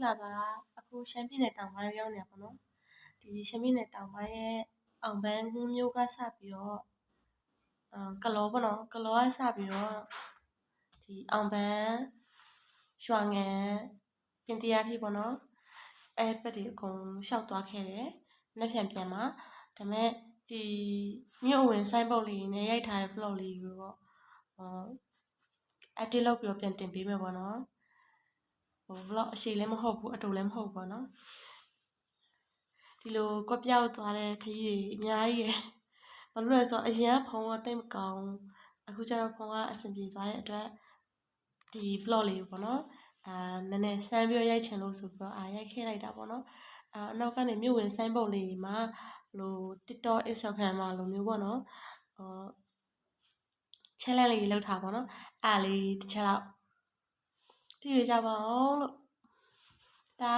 ္ဂလာပါအခုရှမ်းပြည်နယ်တောင်ပိုင်းရောက်နေပါเนาะဒီရှမ်းပြည်နယ်တောင်ပိုင်းရဲ့အောင်ပန်းမြို့ကစပြီးတော့ကလောပေါ့เนาะကလောကစပြီးတော့ဒီအောင်ပန်းရွှာငံပြင်တရားထိပေါ့เนาะအဲ့ဘက်ဒီအကုန်ရှောက်သွားခဲ့တယ်နှစ်ပြန်မှာဒါပေမဲ့ဒီမြို့ဝင်ဆိုင်းပုတ်လေးနဲ့ရိုက်ထားတဲ့ vlog လေးကိုပေါ့edit လုပ်ပြီးပြန်တင်ပေးမယ်ပေါ့เนาะvlog အရှိလည်းမဟုတ်ဘူးအတူလည်းမဟုတ်ဘူးပေါ့เนาะဒီလိုကွက်ပြောက်သွားတဲ့ခရီးတွေအများကြီးရယ်ဘာလို့လဲဆိုတော့အရင်ကဖုန်းကတိတ်မကောင်းအခုကျတော့ဖုန်းကအဆင်ပြေသွားတဲ့အတွက်ဒီ vlog လေးပေါ့เนาะနည်းနည်းစမ်းပြီးရိုက်ချင်လို့ဆိုပြီးတော့ရိုက်ခဲ့လိုက်တာပေါ့เนาะအနောက်ကနေမြို့ဝင်ဆိုင်းပုတ်လေးမှာလို TikTok Instagram မှာလိုမျိုးပေါ့เนาะchallenge လေးလုပ်ထားပေါ့เนาะအဲ့လေးတစ်ချက်တော့ကြည့်ရကြပါအောင်လို့ဒါ